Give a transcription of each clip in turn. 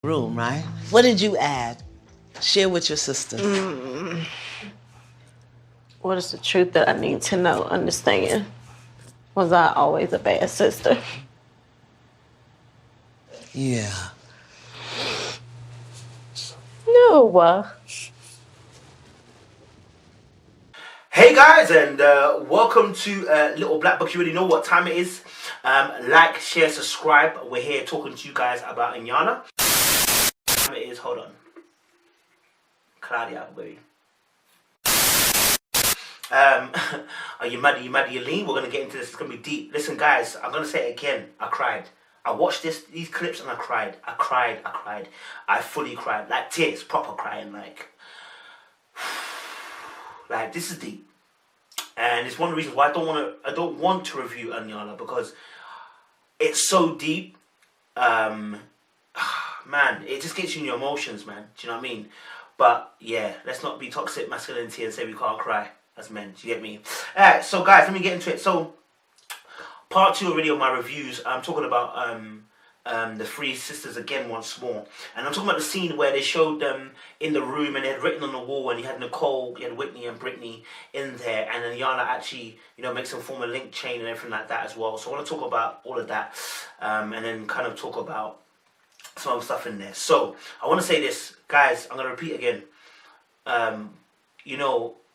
Room, right? What did you add? Share with your sister. What is the truth that I need to know, understand? Was I always a bad sister? Yeah. No. Hey guys, and welcome to Little Black Book. You already know what time it is. Like, share, subscribe. We're here talking to you guys about Iyanla. Time it is, hold on. Cloudy out, baby. Are you mad? Are you mad? Are you lean? We're gonna get into this. It's gonna be deep. Listen, guys, I'm gonna say it again. I cried. I watched these clips and I cried. I cried. I fully cried, like tears, proper crying, like this is deep. And it's one of the reasons why I don't want to review Iyanla, because it's so deep. Man, it just gets you in your emotions, man. Do you know what I mean? But yeah, let's not be toxic masculinity and say we can't cry as men. Do you get me? Alright, so guys, let me get into it. So part 2 already of my reviews, I'm talking about the three sisters again once more. And I'm talking about the scene where they showed them in the room and they had written on the wall, and you had Nicole, you had Whitney and Brittany in there, and then Iyanla actually, makes them form a link chain and everything like that as well. So I want to talk about all of that, and then kind of talk about some other stuff in there. So I want to say this, guys, I'm going to repeat again.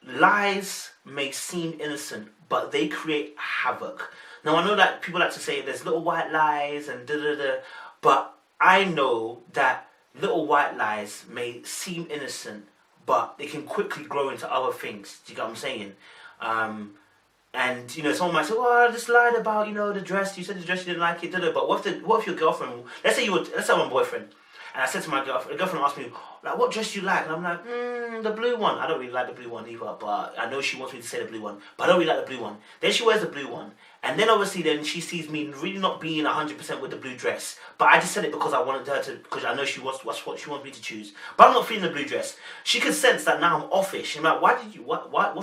Lies may seem innocent, but they create havoc. Now, I know that people like to say there's little white lies and da-da-da, but I know that little white lies may seem innocent, but they can quickly grow into other things. Do you get what I'm saying? And, someone might say, well, I just lied about, the dress. You said the dress, you didn't like it, da-da. But what if your girlfriend, let's say I'm a boyfriend, and I said to my girlfriend, the girlfriend asked me, like, what dress do you like? And I'm like, the blue one. I don't really like the blue one either, but I know she wants me to say the blue one, but I don't really like the blue one. Then she wears the blue one, and then obviously then she sees me really not being 100% with the blue dress. But I just said it because I wanted her to, because I know she wants what she wants me to choose. But I'm not feeling the blue dress. She could sense that now I'm offish. I'm like, what's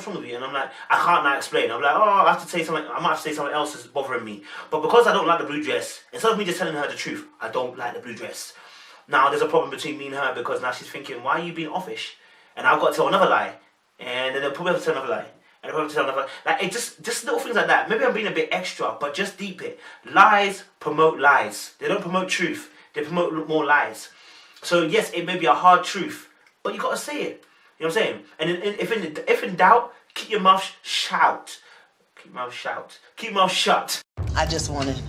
wrong with you? And I'm like, I can't now explain. I'm like, I have to say something. I might have to say something else that's bothering me. But because I don't like the blue dress, instead of me just telling her the truth, I don't like the blue dress. Now there's a problem between me and her, because now she's thinking, why are you being offish? And I've got to tell another lie, and then they'll probably have to tell another lie, and they'll probably have to tell another lie. Like, it just little things like that. Maybe I'm being a bit extra, but just deep it. Lies promote lies. They don't promote truth. They promote more lies. So yes, it may be a hard truth, but you got to say it. You know what I'm saying? And if in doubt, keep your mouth shout. Keep your mouth shout. Keep your mouth shut. I just wanted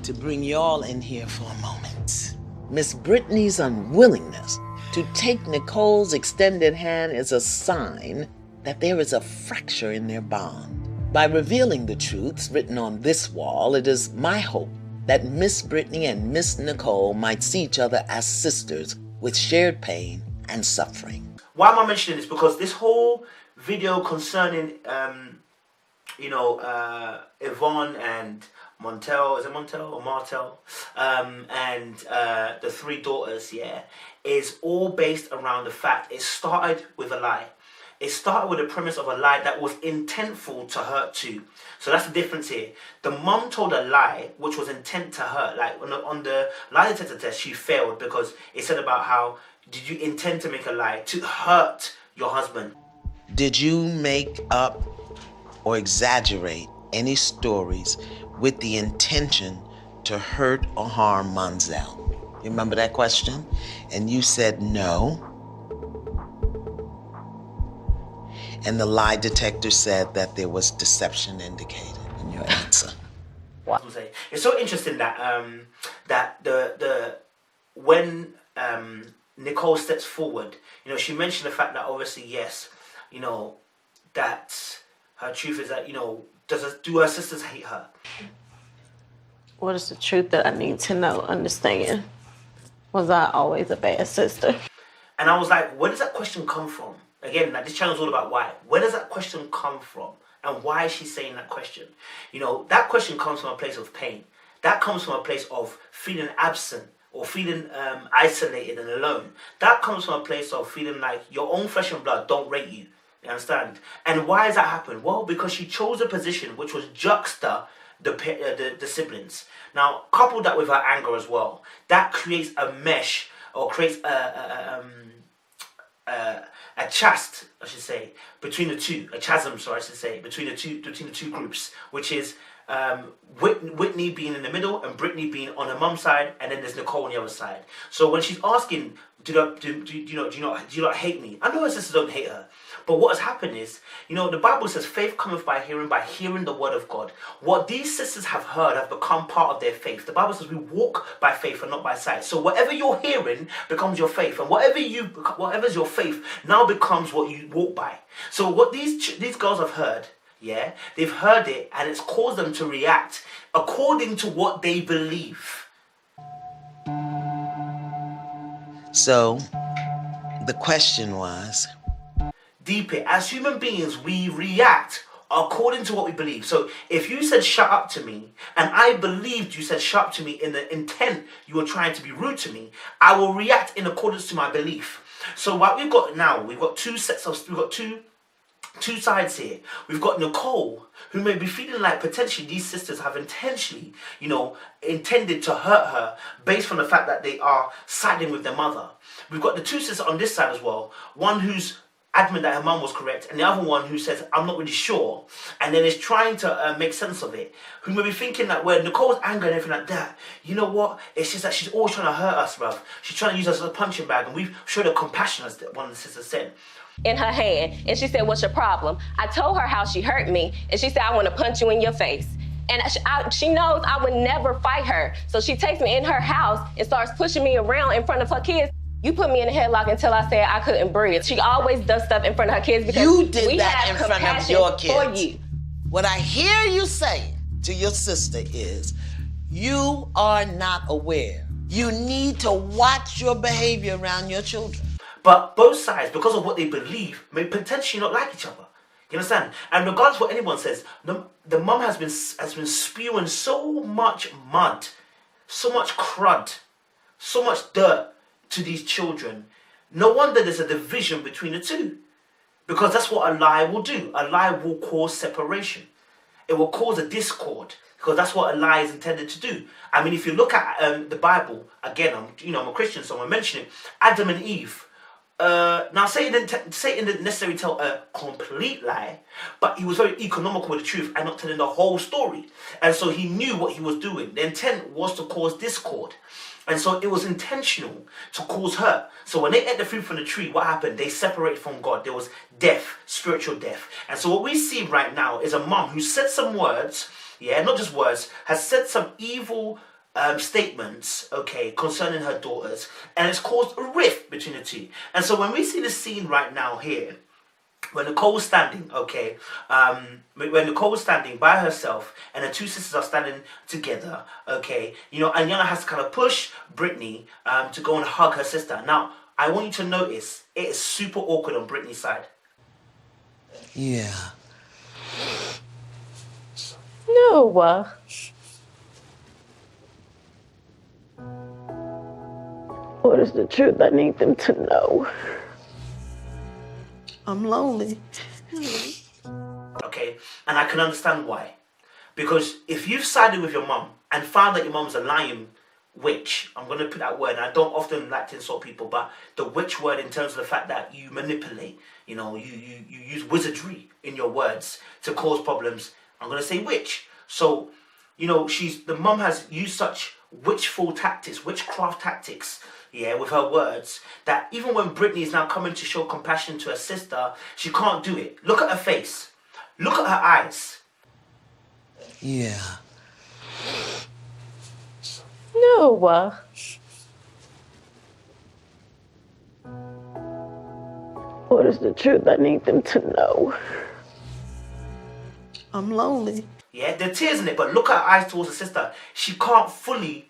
to bring y'all in here for a moment. Miss Brittany's unwillingness to take Nicole's extended hand is a sign that there is a fracture in their bond. By revealing the truths written on this wall, it is my hope that Miss Brittany and Miss Nicole might see each other as sisters with shared pain and suffering. Why am I mentioning this? Because this whole video concerning, Yvonne and Montel, is it Montel or Martel? And the three daughters, is all based around the fact it started with a lie. It started with the premise of a lie that was intentful to hurt too. So that's the difference here. The mum told a lie which was intent to hurt. Like on the lie detector test, she failed because it said about how did you intend to make a lie to hurt your husband. Did you make up or exaggerate any stories with the intention to hurt or harm Manzel? You remember that question? And you said no. And the lie detector said that there was deception indicated in your answer. What I'm saying, it's so interesting that when Nicole steps forward, she mentioned the fact that obviously yes, that her truth is that do her sisters hate her? What is the truth that I need to know, understand? Was I always a bad sister? And I was like, where does that question come from? Again, this channel is all about why. Where does that question come from? And why is she saying that question? That question comes from a place of pain. That comes from a place of feeling absent or feeling isolated and alone. That comes from a place of feeling like your own flesh and blood don't rate you. You understand? And why does that happen? Well, because she chose a position which was juxta the siblings. Now, couple that with her anger as well, that creates a mesh or creates a chasm, I should say, between the two, a chasm, sorry, I should say, between the two groups, which is Whitney being in the middle and Brittany being on her mum's side, and then there's Nicole on the other side. So when she's asking, do you not hate me? I know her sisters don't hate her, but what has happened is, the Bible says faith cometh by hearing the word of God. What these sisters have heard have become part of their faith. The Bible says we walk by faith and not by sight. So whatever you're hearing becomes your faith, and whatever's your faith now becomes what you walk by. So what these girls have heard, yeah, they've heard it, and it's caused them to react according to what they believe. So the question was, deep it. As human beings, we react according to what we believe. So if you said shut up to me, and I believed you said shut up to me in the intent you were trying to be rude to me, I will react in accordance to my belief. So what we've got now, we've got two sides here. We've got Nicole, who may be feeling like potentially these sisters have intentionally, intended to hurt her based on the fact that they are siding with their mother. We've got the two sisters on this side as well. One who's adamant that her mum was correct, and the other one who says, I'm not really sure, and then is trying to make sense of it, who may be thinking that where Nicole's anger and everything like that, you know what, it's just that she's always trying to hurt us, bruv. She's trying to use us as a punching bag, and we've showed her compassion, as one of the sisters said. In her hand, and she said, what's your problem? I told her how she hurt me, and she said, I want to punch you in your face. And she knows I would never fight her, so she takes me in her house and starts pushing me around in front of her kids. You put me in a headlock until I said I couldn't breathe. She always does stuff in front of her kids because you did we that have in front of compassion your kids. for you. What I hear you saying to your sister is, you are not aware. You need to watch your behavior around your children. But both sides, because of what they believe, may potentially not like each other. You understand? And regardless of what anyone says, the mum has been spewing so much mud, so much crud, so much dirt to these children. No wonder there's a division between the two. Because that's what a lie will do. A lie will cause separation. It will cause a discord. Because that's what a lie is intended to do. I mean, if you look at the Bible, again, I'm a Christian, so I'm mentioning it. Adam and Eve. Now, Satan didn't necessarily tell a complete lie, but he was very economical with the truth and not telling the whole story. And so he knew what he was doing. The intent was to cause discord. And so it was intentional to cause hurt. So when they ate the fruit from the tree, what happened? They separated from God. There was death, spiritual death. And so what we see right now is a mom who said some words, yeah, not just words, has said some evil statements, okay, concerning her daughters, and it's caused a rift between the two. And so when we see the scene right now here, when Nicole's standing, okay, when Nicole's standing by herself and the two sisters are standing together, okay, Iyanla has to kind of push Brittany to go and hug her sister. Now, I want you to notice, it is super awkward on Brittany's side. Yeah. No. What is the truth I need them to know? I'm lonely. Okay, and I can understand why. Because if you've sided with your mum and found that your mum's a lying witch, I'm going to put that word, and I don't often like to insult people, but the witch word in terms of the fact that you manipulate, you use wizardry in your words to cause problems, I'm going to say witch. So, the mum has used such witchful tactics, witchcraft tactics, yeah, with her words, that even when Brittany is now coming to show compassion to her sister, she can't do it. Look at her face. Look at her eyes. Yeah. No. What is the truth I need them to know? I'm lonely. Yeah, there are tears in it, but look at her eyes towards her sister. She can't fully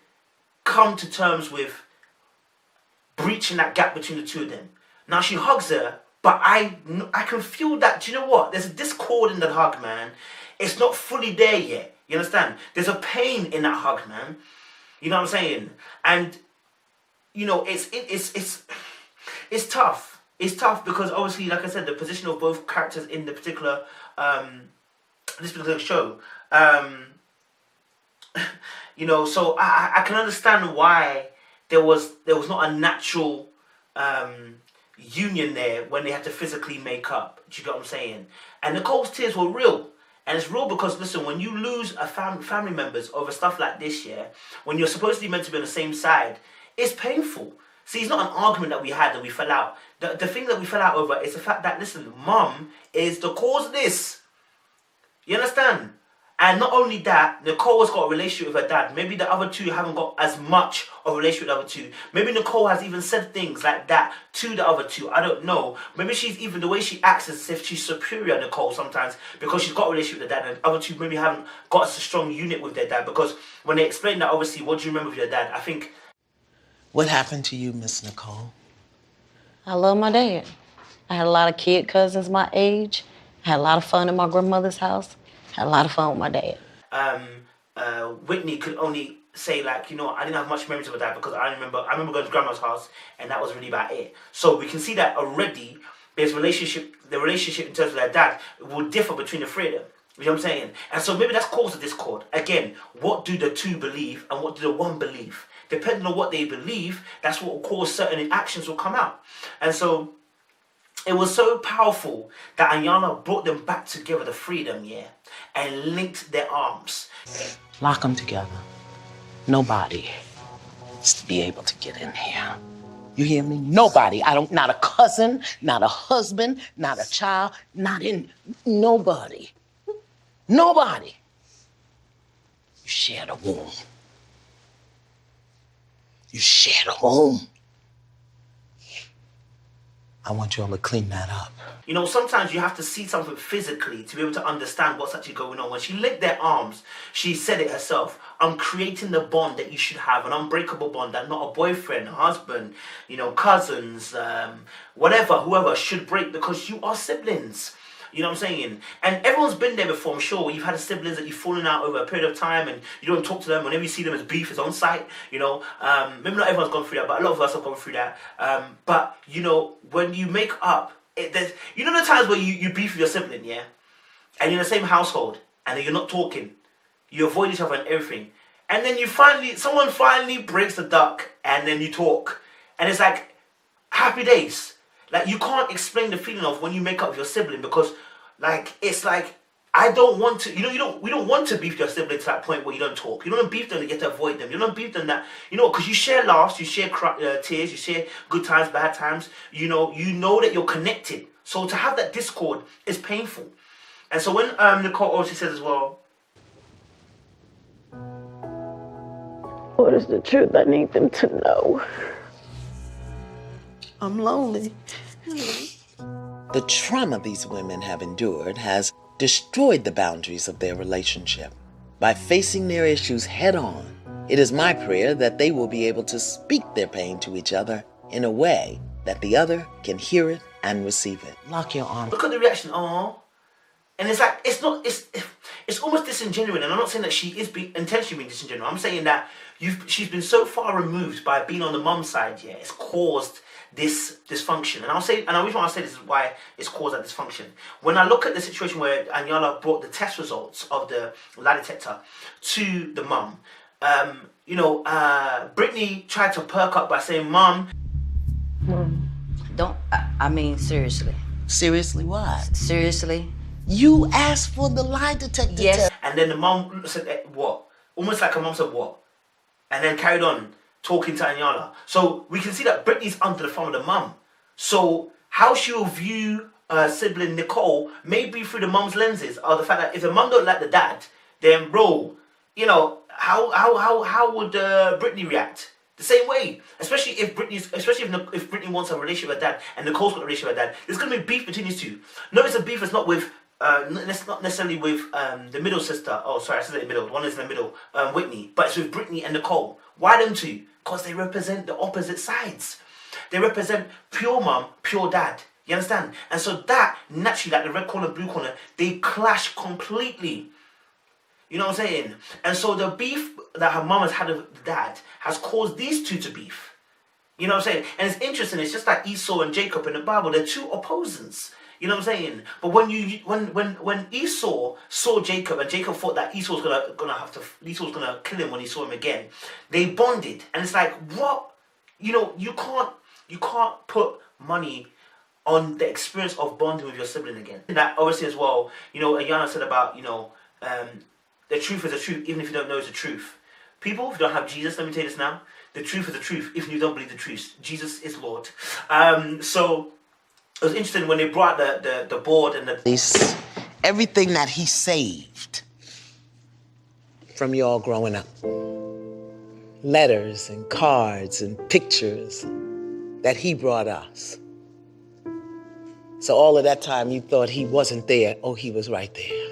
come to terms with breaching that gap between the two of them. Now she hugs her, but I can feel that, do you know what? There's a discord in that hug, man. It's not fully there yet. You understand? There's a pain in that hug, man. You know what I'm saying? And, it's tough. It's tough because obviously, like I said, the position of both characters in the particular, this particular show, so I can understand why there was not a natural union there when they had to physically make up. Do you get what I'm saying? And Nicole's tears were real. And it's real because, listen, when you lose a family members over stuff like this, yeah, when you're supposedly meant to be on the same side, it's painful. See, it's not an argument that we had that we fell out. The thing that we fell out over is the fact that, listen, mum is the cause of this. You understand? And not only that, Nicole has got a relationship with her dad. Maybe the other two haven't got as much of a relationship with the other two. Maybe Nicole has even said things like that to the other two. I don't know. Maybe she's even, the way she acts as if she's superior, Nicole, sometimes, because she's got a relationship with her dad, and the other two maybe haven't got a strong unit with their dad. Because when they explain that, obviously, what do you remember of your dad? I think... What happened to you, Miss Nicole? I love my dad. I had a lot of kid cousins my age. I had a lot of fun in my grandmother's house. Had a lot of fun with my dad. Whitney could only say, like, you know, I didn't have much memories of my dad because I remember going to grandma's house and that was really about it. So we can see that already the relationship in terms of their dad will differ between the three of them. You know what I'm saying? And so maybe that's caused a discord. Again, what do the two believe and what do the one believe? Depending on what they believe, that's what will cause certain actions will come out. And so it was so powerful that Iyanla brought them back together, the freedom, yeah, and linked their arms. Lock them together. Nobody is to be able to get in here. You hear me? Nobody. Not a cousin, not a husband, not a child, nobody. Nobody. You share the womb. You share the home. I want you all to clean that up. You know, sometimes you have to see something physically to be able to understand what's actually going on. When she linked their arms, she said it herself. I'm creating the bond that you should have, an unbreakable bond that not a boyfriend, husband, you know, cousins, whoever should break, because you are siblings. You know what I'm saying? And everyone's been there before, I'm sure. You've had siblings that you've fallen out over a period of time and you don't talk to them. Whenever you see them, as beef is on sight, you know. Maybe not everyone's gone through that, but a lot of us have gone through that. But, you know, when you make up, you know the times where you beef with your sibling, yeah? And you're in the same household and then you're not talking. You avoid each other and everything. And then someone finally breaks the duck and then you talk. And it's like happy days. Like, you can't explain the feeling of when you make up with your sibling because, like, it's like, I don't want to, you know, we don't want to beef your sibling to that point where you don't talk. You don't beef them to get to avoid them. You don't beef them that, you know, because you share laughs, you share tears, you share good times, bad times. You know that you're connected. So to have that discord is painful. And so when Nicole also says as well, What is the truth I need them to know? I'm lonely. The trauma these women have endured has destroyed the boundaries of their relationship. By facing their issues head on, it is my prayer that they will be able to speak their pain to each other in a way that the other can hear it and receive it. Lock your arms. look at the reaction, aww. And it's like, it's almost disingenuous. And I'm not saying that she is intentionally being disingenuous. I'm saying that she's been so far removed by being on the mum side, yeah, it's caused this dysfunction. And the reason why I say this is why it's caused that dysfunction. When I look at the situation where Iyanla brought the test results of the lie detector to the mum, Brittany tried to perk up by saying, Mum, seriously. Seriously, what? Seriously? You asked for the lie detector Yes. test. and then the mum said, what? Almost like her mum said, what? And then carried on talking to Iyanla. So we can see that Brittany's under the thumb of the mum. So how she'll view sibling Nicole may be through the mum's lenses, or the fact that if the mum don't like the dad, then bro, you know, how would Brittany react? The same way, especially if Brittany wants a relationship with her dad and Nicole's got a relationship with her dad, there's gonna be beef between these two. Notice the beef is not with not necessarily with the middle sister. Oh, sorry, I said the middle. One is in the middle, Whitney, but it's with Brittany and Nicole. Why them two? Because they represent the opposite sides. They represent pure mum, pure dad. You understand? And so that naturally, like the red corner, blue corner, they clash completely. You know what I'm saying? And so the beef that her mum has had with the dad has caused these two to beef. You know what I'm saying? And it's interesting. It's just like Esau and Jacob in the Bible. They're two opposings. You know what I'm saying? But when Esau saw Jacob and Jacob thought that Esau's gonna kill him when he saw him again, they bonded. And it's like, what you can't put money on the experience of bonding with your sibling again. And that obviously as well, Iyanla said about, the truth is the truth, even if you don't know it's the truth. People, if you don't have Jesus, let me tell you this now, the truth is the truth, even if you don't believe the truth. Jesus is Lord. So it was interesting when they brought the board and everything that he saved from y'all growing up. Letters and cards and pictures that he brought us. So all of that time you thought he wasn't there. Oh, he was right there.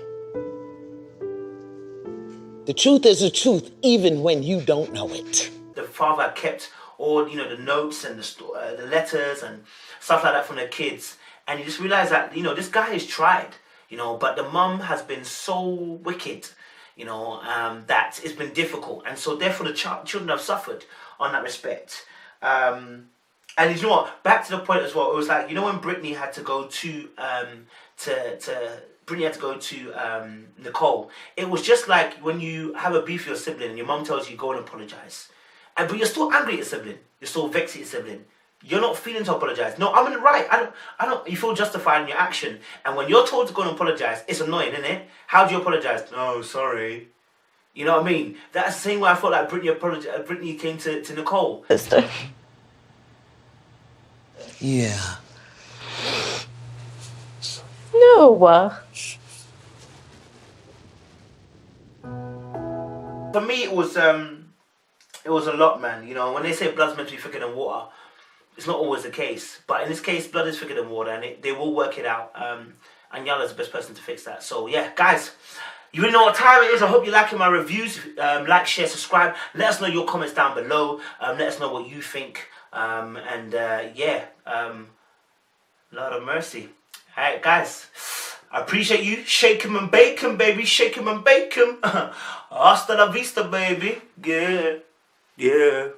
The truth is the truth, even when you don't know it. The father kept all, the notes and the letters and stuff like that from the kids. And you just realize that, this guy has tried, but the mum has been so wicked, that it's been difficult. And so therefore the children have suffered on that respect. And you know what? Back to the point as well. It was like, when Brittany had to go to Nicole. It was just like when you have a beef with your sibling and your mum tells you go and apologize, but you're still angry at your sibling. You're still vexed at your sibling. You're not feeling to apologize. No, I'm in the right. I don't. You feel justified in your action, and when you're told to go and apologize, it's annoying, isn't it? How do you apologize? No, sorry. You know what I mean? That's the same way I felt like Brittany came to Nicole. Sister. Yeah. No. For me, it was a lot, man. When they say blood's meant to be thicker than water, it's not always the case. But in this case, blood is thicker than water, and they will work it out. And Iyanla's the best person to fix that. So yeah, guys, you really know what time it is. I hope you're liking my reviews. Like, share, subscribe. Let us know your comments down below. Let us know what you think. Lord of mercy. Alright, guys. I appreciate you. Shake 'em and bake 'em, baby. Shake 'em and bake 'em. Hasta la vista, baby. Yeah. Yeah.